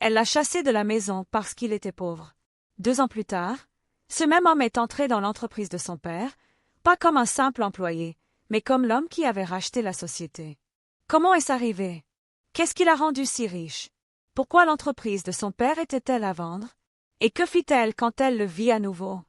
Elle l'a chassé de la maison parce qu'il était pauvre. 2 ans plus tard, ce même homme est entré dans l'entreprise de son père, pas comme un simple employé, mais comme l'homme qui avait racheté la société. Comment est-ce arrivé? Qu'est-ce qui l'a rendu si riche? Pourquoi l'entreprise de son père était-elle à vendre? Et que fit-elle quand elle le vit à nouveau?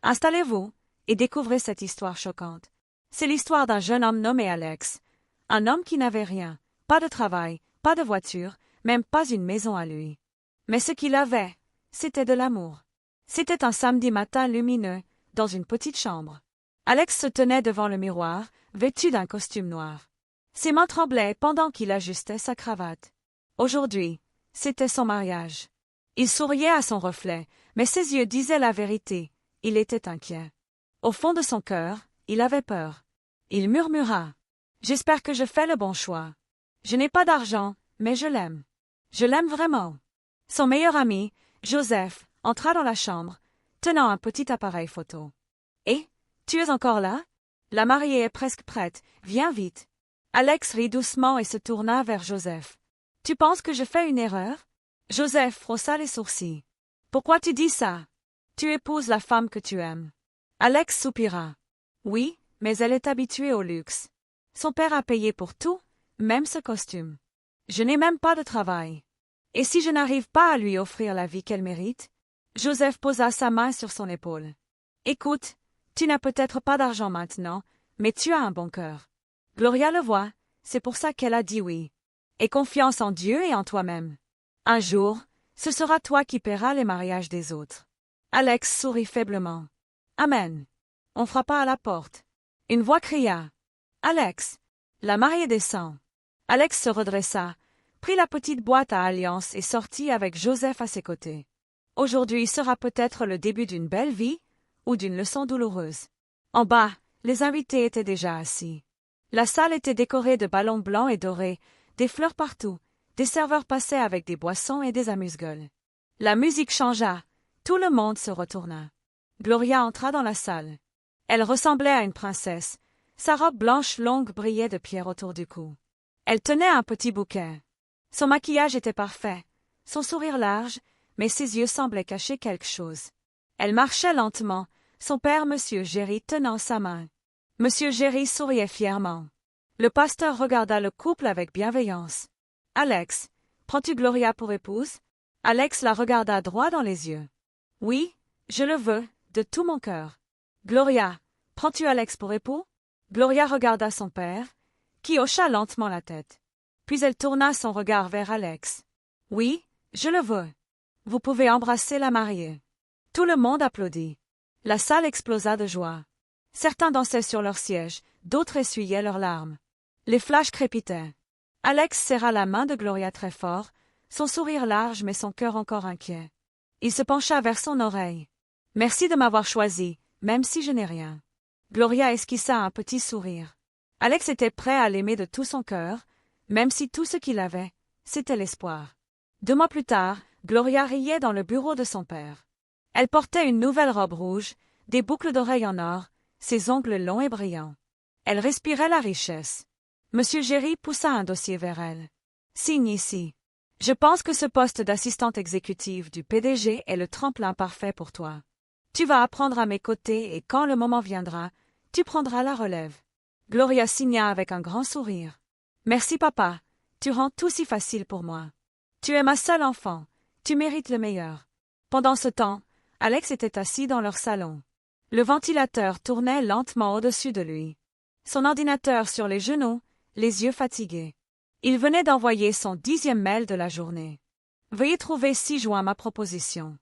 Installez-vous et découvrez cette histoire choquante. C'est l'histoire d'un jeune homme nommé Alex, un homme qui n'avait rien, pas de travail, pas de voiture, même pas une maison à lui. Mais ce qu'il avait, c'était de l'amour. C'était un samedi matin lumineux, dans une petite chambre. Alex se tenait devant le miroir, vêtu d'un costume noir. Ses mains tremblaient pendant qu'il ajustait sa cravate. Aujourd'hui, c'était son mariage. Il souriait à son reflet, mais ses yeux disaient la vérité. Il était inquiet. Au fond de son cœur, il avait peur. Il murmura. « J'espère que je fais le bon choix. Je n'ai pas d'argent, mais je l'aime. Je l'aime vraiment. » Son meilleur ami, Joseph, entra dans la chambre, tenant un petit appareil photo. « Eh, tu es encore là? La mariée est presque prête, viens vite. » Alex rit doucement et se tourna vers Joseph. « Tu penses que je fais une erreur? » Joseph frossa les sourcils. « Pourquoi tu dis ça? Tu épouses la femme que tu aimes. » Alex soupira. « Oui, mais elle est habituée au luxe. Son père a payé pour tout, même ce costume. Je n'ai même pas de travail. Et si je n'arrive pas à lui offrir la vie qu'elle mérite? » Joseph posa sa main sur son épaule. « Écoute, tu n'as peut-être pas d'argent maintenant, mais tu as un bon cœur. Gloria le voit, c'est pour ça qu'elle a dit oui. Aie confiance en Dieu et en toi-même. Un jour, ce sera toi qui paieras les mariages des autres. » Alex sourit faiblement. « Amen. » On frappa à la porte. Une voix cria. « Alex, la mariée descend. » Alex se redressa, prit la petite boîte à alliance et sortit avec Joseph à ses côtés. Aujourd'hui sera peut-être le début d'une belle vie ou d'une leçon douloureuse. En bas, les invités étaient déjà assis. La salle était décorée de ballons blancs et dorés, des fleurs partout, des serveurs passaient avec des boissons et des amuse-gueules. La musique changea, tout le monde se retourna. Gloria entra dans la salle. Elle ressemblait à une princesse, sa robe blanche longue brillait de pierres autour du cou. Elle tenait un petit bouquet. Son maquillage était parfait, son sourire large, mais ses yeux semblaient cacher quelque chose. Elle marchait lentement, son père Monsieur Géry tenant sa main. Monsieur Géry souriait fièrement. Le pasteur regarda le couple avec bienveillance. « Alex, prends-tu Gloria pour épouse? » Alex la regarda droit dans les yeux. « Oui, je le veux, de tout mon cœur. »« Gloria, prends-tu Alex pour époux? » Gloria regarda son père, qui hocha lentement la tête. Puis elle tourna son regard vers Alex. « Oui, je le veux. Vous pouvez embrasser la mariée. » Tout le monde applaudit. La salle explosa de joie. Certains dansaient sur leurs sièges, d'autres essuyaient leurs larmes. Les flashs crépitaient. Alex serra la main de Gloria très fort, son sourire large mais son cœur encore inquiet. Il se pencha vers son oreille. « Merci de m'avoir choisi, même si je n'ai rien. » Gloria esquissa un petit sourire. Alex était prêt à l'aimer de tout son cœur, même si tout ce qu'il avait, c'était l'espoir. 2 mois plus tard, Gloria riait dans le bureau de son père. Elle portait une nouvelle robe rouge, des boucles d'oreilles en or, ses ongles longs et brillants. Elle respirait la richesse. Monsieur Géry poussa un dossier vers elle. « Signe ici. Je pense que ce poste d'assistante exécutive du PDG est le tremplin parfait pour toi. Tu vas apprendre à mes côtés et quand le moment viendra, tu prendras la relève. » Gloria signa avec un grand sourire. « Merci papa, tu rends tout si facile pour moi. Tu es ma seule enfant, tu mérites le meilleur. » Pendant ce temps, Alex était assis dans leur salon. Le ventilateur tournait lentement au-dessus de lui. Son ordinateur sur les genoux, les yeux fatigués. Il venait d'envoyer son 10e mail de la journée. « Veuillez trouver ci-joint ma proposition. »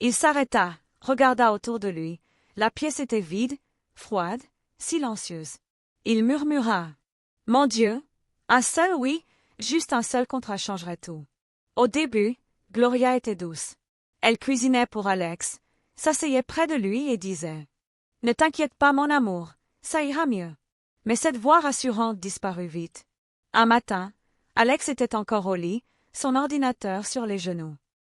Il s'arrêta, regarda autour de lui. La pièce était vide, froide, silencieuse. Il murmura. « Mon Dieu, un seul oui, juste un seul contrat changerait tout. » Au début, Gloria était douce. Elle cuisinait pour Alex, s'asseyait près de lui et disait « Ne t'inquiète pas mon amour, ça ira mieux. » Mais cette voix rassurante disparut vite. Un matin, Alex était encore au lit, son ordinateur sur les genoux.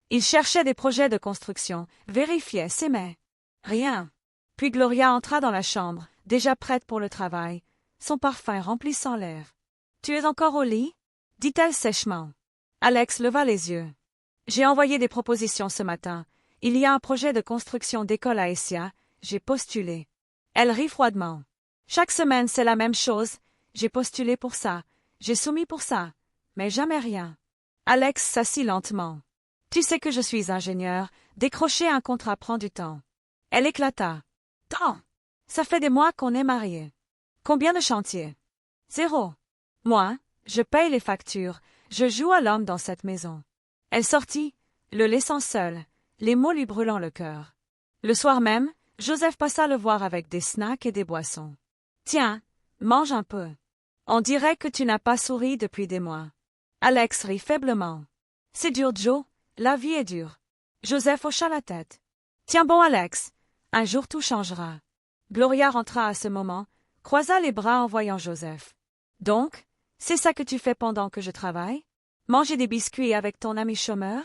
Il cherchait des projets de construction, vérifiait, s'aimait. Rien. Puis Gloria entra dans la chambre, déjà prête pour le travail, son parfum remplissant l'air. « Tu es encore au lit ?» dit-elle sèchement. Alex leva les yeux. « J'ai envoyé des propositions ce matin. Il y a un projet de construction d'école à Essia, j'ai postulé. Elle rit froidement. Chaque semaine c'est la même chose, j'ai postulé pour ça, j'ai soumis pour ça, mais jamais rien. Alex s'assit lentement. Tu sais que je suis ingénieur, décrocher un contrat prend du temps. Elle éclata. Tant! Ça fait des mois qu'on est mariés. Combien de chantiers? 0. Moi, je paye les factures, je joue à l'homme dans cette maison. Elle sortit, le laissant seul, les mots lui brûlant le cœur. Le soir même, Joseph passa le voir avec des snacks et des boissons. Tiens, mange un peu. On dirait que tu n'as pas souri depuis des mois. Alex rit faiblement. C'est dur, Joe, la vie est dure. Joseph hocha la tête. Tiens bon, Alex, un jour tout changera. Gloria rentra à ce moment, croisa les bras en voyant Joseph. Donc, c'est ça que tu fais pendant que je travaille? Manger des biscuits avec ton ami chômeur?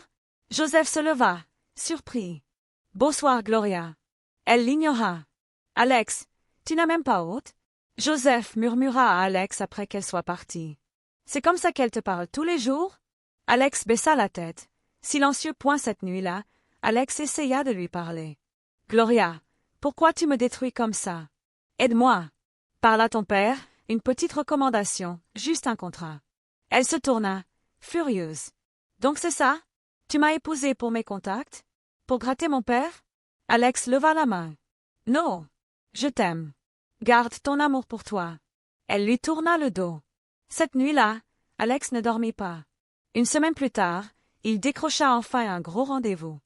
Joseph se leva, surpris. Bonsoir, Gloria. Elle l'ignora. Alex, tu n'as même pas honte? Joseph murmura à Alex après qu'elle soit partie. C'est comme ça qu'elle te parle tous les jours? Alex baissa la tête. Silencieux point cette nuit-là, Alex essaya de lui parler. Gloria, pourquoi tu me détruis comme ça? Aide-moi. Parle à ton père, une petite recommandation, juste un contrat. Elle se tourna, furieuse. Donc c'est ça? Tu m'as épousée pour mes contacts? Pour gratter mon père? Alex leva la main. Non. Je t'aime. Garde ton amour pour toi. Elle lui tourna le dos. Cette nuit-là, Alex ne dormit pas. Une semaine plus tard, il décrocha enfin un gros rendez-vous.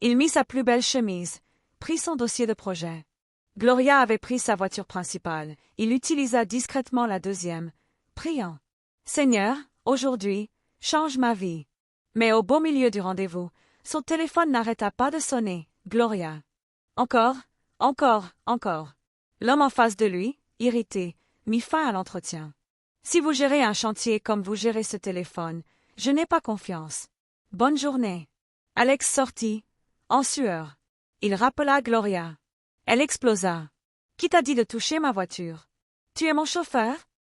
Il mit sa plus belle chemise, prit son dossier de projet. Gloria avait pris sa voiture principale. Il utilisa discrètement la deuxième, priant. Seigneur, aujourd'hui, change ma vie. Mais au beau milieu du rendez-vous, son téléphone n'arrêta pas de sonner. Gloria. Encore, encore. L'homme en face de lui, irrité, mit fin à l'entretien. Si vous gérez un chantier comme vous gérez ce téléphone, je n'ai pas confiance. Bonne journée. Alex sortit, en sueur. Il rappela Gloria. Elle explosa. Qui t'a dit de toucher ma voiture? Tu es mon chauffeur?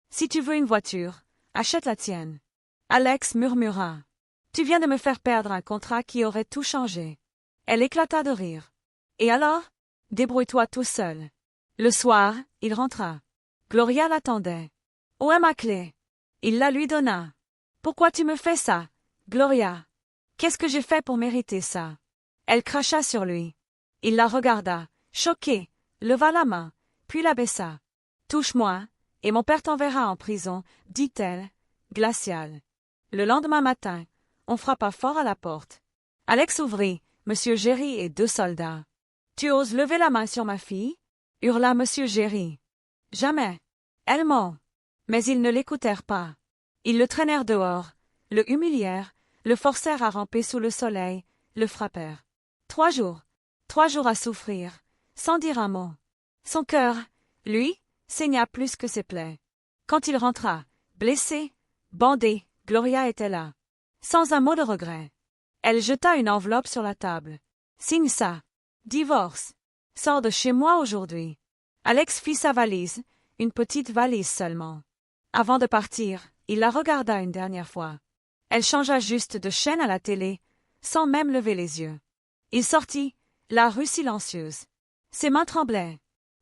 Si tu veux une voiture, achète la tienne. Alex murmura. Tu viens de me faire perdre un contrat qui aurait tout changé. Elle éclata de rire. Et alors? Débrouille-toi tout seul. Le soir, il rentra. Gloria l'attendait. Où est ma clé? Il la lui donna. Pourquoi tu me fais ça, Gloria? Qu'est-ce que j'ai fait pour mériter ça? Elle cracha sur lui. Il la regarda, choqué, leva la main, puis la baissa. Touche-moi, et mon père t'enverra en prison, dit-elle, glaciale. Le lendemain matin, on frappa fort à la porte. Alex ouvrit, Monsieur Géry et 2 soldats. Tu oses lever la main sur ma fille? Hurla Monsieur Géry. Jamais. Elle ment. Mais ils ne l'écoutèrent pas. Ils le traînèrent dehors, le humilièrent, le forcèrent à ramper sous le soleil, le frappèrent. 3 jours. 3 jours à souffrir, sans dire un mot. Son cœur, lui, saigna plus que ses plaies. Quand il rentra, blessé, bandé, Gloria était là. Sans un mot de regret. Elle jeta une enveloppe sur la table. Signe ça. Divorce. Sors de chez moi aujourd'hui. Alex fit sa valise, une petite valise seulement. Avant de partir, il la regarda une dernière fois. Elle changea juste de chaîne à la télé, sans même lever les yeux. Il sortit, la rue silencieuse. Ses mains tremblaient.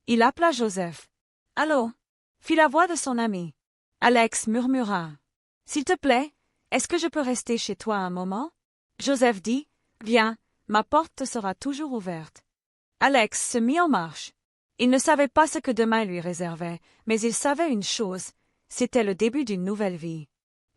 Il appela Joseph. Allô? Fit la voix de son ami. Alex murmura. S'il te plaît, est-ce que je peux rester chez toi un moment? Joseph dit. Viens, ma porte te sera toujours ouverte. Alex se mit en marche. Il ne savait pas ce que demain lui réservait, mais il savait une chose, c'était le début d'une nouvelle vie.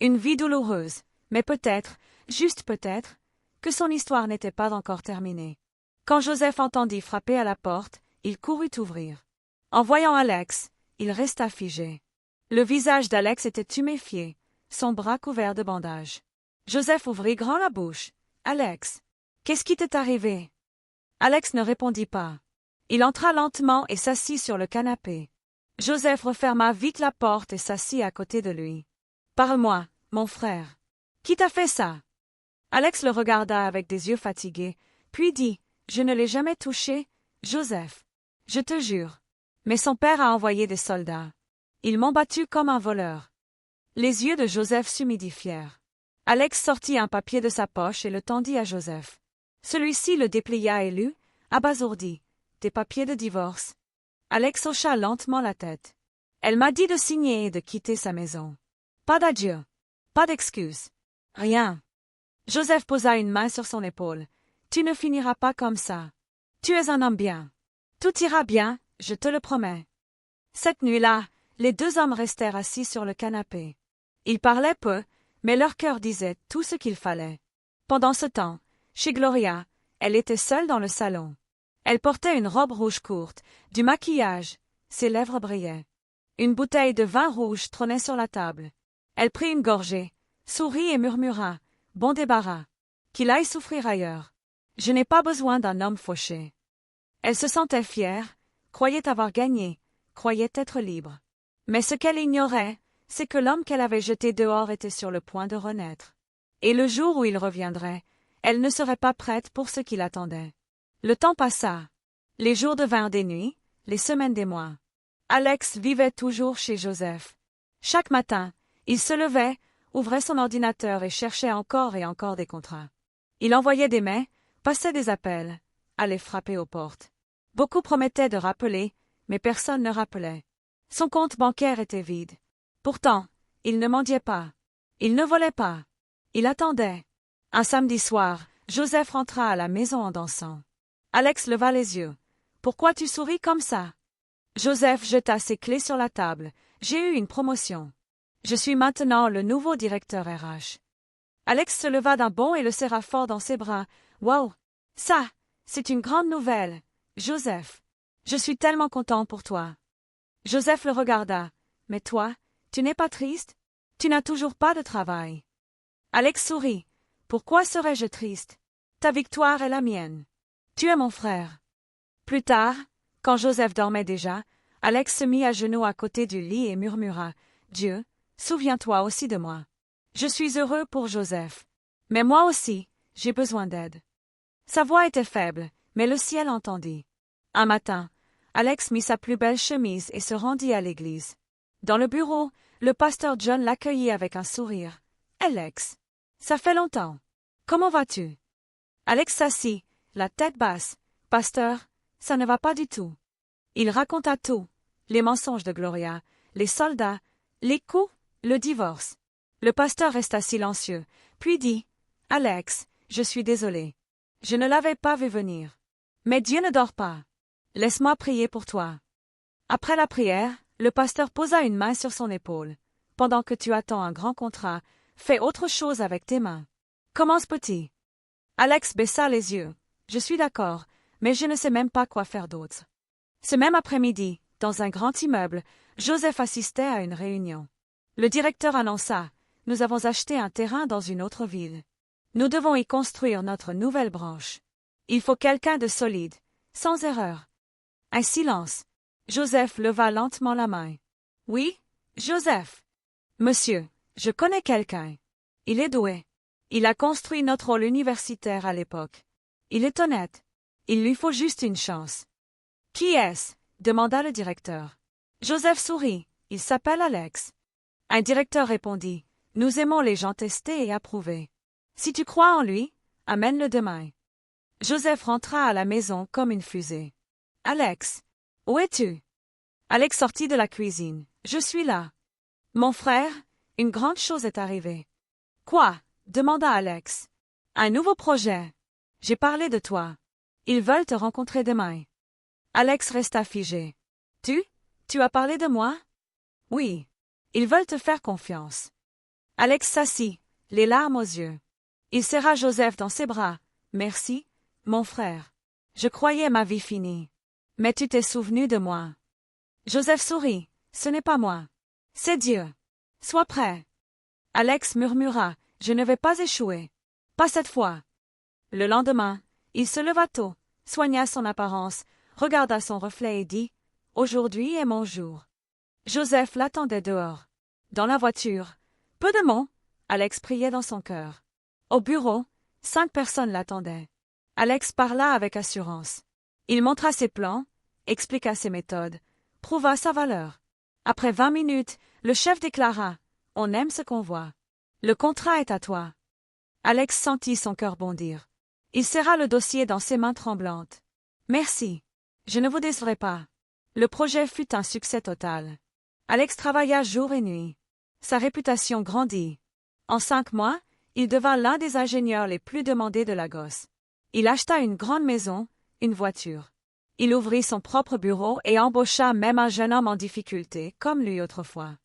Une vie douloureuse, mais peut-être, juste peut-être, que son histoire n'était pas encore terminée. Quand Joseph entendit frapper à la porte, il courut ouvrir. En voyant Alex, il resta figé. Le visage d'Alex était tuméfié, son bras couvert de bandages. Joseph ouvrit grand la bouche. Alex, qu'est-ce qui t'est arrivé? Alex ne répondit pas. Il entra lentement et s'assit sur le canapé. Joseph referma vite la porte et s'assit à côté de lui. Parle-moi, mon frère. Qui t'a fait ça? Alex le regarda avec des yeux fatigués, puis dit, je ne l'ai jamais touché, Joseph. Je te jure. Mais son père a envoyé des soldats. Ils m'ont battu comme un voleur. Les yeux de Joseph s'humidifièrent. Alex sortit un papier de sa poche et le tendit à Joseph. Celui-ci le déplia et lut, abasourdi. Des papiers de divorce. Alex hocha lentement la tête. Elle m'a dit de signer et de quitter sa maison. Pas d'adieu. Pas d'excuses. Rien. Joseph posa une main sur son épaule. Tu ne finiras pas comme ça. Tu es un homme bien. Tout ira bien, je te le promets. Cette nuit-là, les deux hommes restèrent assis sur le canapé. Ils parlaient peu, mais leur cœur disait tout ce qu'il fallait. Pendant ce temps, chez Gloria, elle était seule dans le salon. Elle portait une robe rouge courte, du maquillage, ses lèvres brillaient. Une bouteille de vin rouge trônait sur la table. Elle prit une gorgée, sourit et murmura, « Bon débarras. Qu'il aille souffrir ailleurs. Je n'ai pas besoin d'un homme fauché. » Elle se sentait fière, croyait avoir gagné, croyait être libre. Mais ce qu'elle ignorait, c'est que l'homme qu'elle avait jeté dehors était sur le point de renaître. Et le jour où il reviendrait, elle ne serait pas prête pour ce qui l'attendait. Le temps passa. Les jours devinrent des nuits, les semaines des mois. Alex vivait toujours chez Joseph. Chaque matin, il se levait, ouvrait son ordinateur et cherchait encore et encore des contrats. Il envoyait des mails, passait des appels, allait frapper aux portes. Beaucoup promettaient de rappeler, mais personne ne rappelait. Son compte bancaire était vide. Pourtant, il ne mendiait pas. Il ne volait pas. Il attendait. Un samedi soir, Joseph rentra à la maison en dansant. Alex leva les yeux. « Pourquoi tu souris comme ça ?» Joseph jeta ses clés sur la table. « J'ai eu une promotion. Je suis maintenant le nouveau directeur RH. » Alex se leva d'un bond et le serra fort dans ses bras. « Wow! Ça, c'est une grande nouvelle. Joseph, je suis tellement content pour toi. » Joseph le regarda. « Mais toi, tu n'es pas triste? Tu n'as toujours pas de travail. » Alex sourit. « Pourquoi serais-je triste? Ta victoire est la mienne. Tu es mon frère. » Plus tard, quand Joseph dormait déjà, Alex se mit à genoux à côté du lit et murmura « Dieu, souviens-toi aussi de moi. Je suis heureux pour Joseph. Mais moi aussi, j'ai besoin d'aide. » Sa voix était faible, mais le ciel entendit. Un matin, Alex mit sa plus belle chemise et se rendit à l'église. Dans le bureau, le pasteur John l'accueillit avec un sourire. « Alex, ça fait longtemps. Comment vas-tu? » Alex s'assit, la tête basse. « Pasteur, ça ne va pas du tout. » Il raconta tout, les mensonges de Gloria, les soldats, les coups, le divorce. Le pasteur resta silencieux, puis dit « Alex, je suis désolé. Je ne l'avais pas vu venir. Mais Dieu ne dort pas. Laisse-moi prier pour toi. » Après la prière, le pasteur posa une main sur son épaule. « Pendant que tu attends un grand contrat, fais autre chose avec tes mains. Commence petit. » Alex baissa les yeux. « Je suis d'accord, mais je ne sais même pas quoi faire d'autre. » Ce même après-midi, dans un grand immeuble, Joseph assistait à une réunion. Le directeur annonça « Nous avons acheté un terrain dans une autre ville. Nous devons y construire notre nouvelle branche. Il faut quelqu'un de solide, sans erreur. » Un silence. Joseph leva lentement la main. « Oui, Joseph. »« Monsieur, je connais quelqu'un. Il est doué. Il a construit notre hall universitaire à l'époque. Il est honnête. Il lui faut juste une chance. »« Qui est-ce » demanda le directeur. Joseph sourit. « Il s'appelle Alex. » Un directeur répondit. « Nous aimons les gens testés et approuvés. Si tu crois en lui, amène-le demain. » Joseph rentra à la maison comme une fusée. « Alex, où es-tu? » Alex sortit de la cuisine. « Je suis là. »« Mon frère, une grande chose est arrivée. »« Quoi ?» demanda Alex. « Un nouveau projet. J'ai parlé de toi. Ils veulent te rencontrer demain. » Alex resta figé. « Tu as parlé de moi? »« Oui. Ils veulent te faire confiance. » Alex s'assit, les larmes aux yeux. Il serra Joseph dans ses bras. « Merci, mon frère. Je croyais ma vie finie. Mais tu t'es souvenu de moi. » Joseph sourit. « Ce n'est pas moi. C'est Dieu. Sois prêt. » Alex murmura. « Je ne vais pas échouer. Pas cette fois. » Le lendemain, il se leva tôt, soigna son apparence, regarda son reflet et dit « Aujourd'hui est mon jour. » Joseph l'attendait dehors. Dans la voiture, peu de mots, Alex priait dans son cœur. Au bureau, 5 personnes l'attendaient. Alex parla avec assurance. Il montra ses plans, expliqua ses méthodes, prouva sa valeur. Après 20 minutes, le chef déclara « On aime ce qu'on voit. » Le contrat est à toi. Alex sentit son cœur bondir. Il serra le dossier dans ses mains tremblantes. Merci. Je ne vous décevrai pas. Le projet fut un succès total. Alex travailla jour et nuit. Sa réputation grandit. En 5 mois, il devint l'un des ingénieurs les plus demandés de Lagos. Il acheta une grande maison, une voiture. Il ouvrit son propre bureau et embaucha même un jeune homme en difficulté, comme lui autrefois.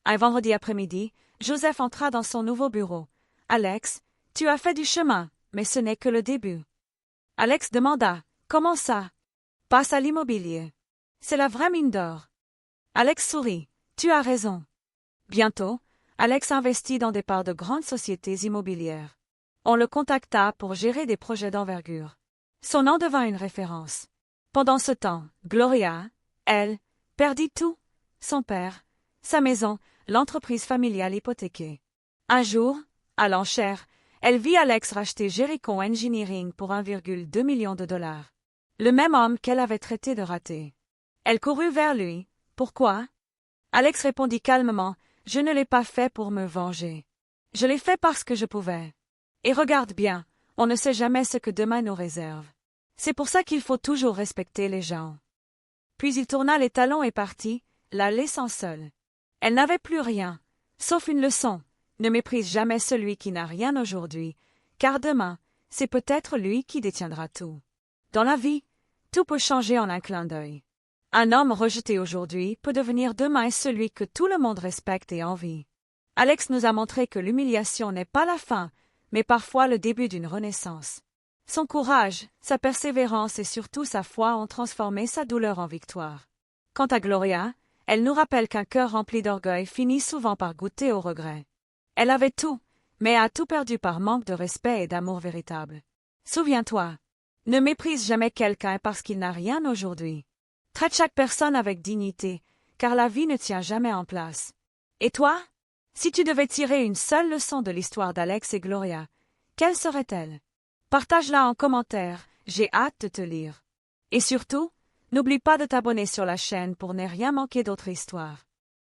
Un vendredi après-midi, Joseph entra dans son nouveau bureau. « Alex, tu as fait du chemin, mais ce n'est que le début. » Alex demanda. « Comment ça? »« Passe à l'immobilier. C'est la vraie mine d'or. » Alex sourit. « Tu as raison. » Bientôt, Alex investit dans des parts de grandes sociétés immobilières. On le contacta pour gérer des projets d'envergure. Son nom devint une référence. Pendant ce temps, Gloria, elle, perdit tout. Son père, sa maison, l'entreprise familiale hypothéquée. Un jour, à l'enchère, elle vit Alex racheter Jericho Engineering pour 1,2 million de dollars. Le même homme qu'elle avait traité de raté. Elle courut vers lui. « Pourquoi ?» Alex répondit calmement. « Je ne l'ai pas fait pour me venger. Je l'ai fait parce que je pouvais. Et regarde bien, on ne sait jamais ce que demain nous réserve. C'est pour ça qu'il faut toujours respecter les gens. » Puis il tourna les talons et partit, la laissant seule. Elle n'avait plus rien, sauf une leçon. Ne méprise jamais celui qui n'a rien aujourd'hui, car demain, c'est peut-être lui qui détiendra tout. Dans la vie, tout peut changer en un clin d'œil. Un homme rejeté aujourd'hui peut devenir demain celui que tout le monde respecte et envie. Alex nous a montré que l'humiliation n'est pas la fin, mais parfois le début d'une renaissance. Son courage, sa persévérance et surtout sa foi ont transformé sa douleur en victoire. Quant à Gloria, elle nous rappelle qu'un cœur rempli d'orgueil finit souvent par goûter au regret. Elle avait tout, mais a tout perdu par manque de respect et d'amour véritable. Souviens-toi, ne méprise jamais quelqu'un parce qu'il n'a rien aujourd'hui. Traite chaque personne avec dignité, car la vie ne tient jamais en place. Et toi? Si tu devais tirer une seule leçon de l'histoire d'Alex et Gloria, quelle serait-elle? Partage-la en commentaire, j'ai hâte de te lire. Et surtout, n'oublie pas de t'abonner sur la chaîne pour ne rien manquer d'autres histoires.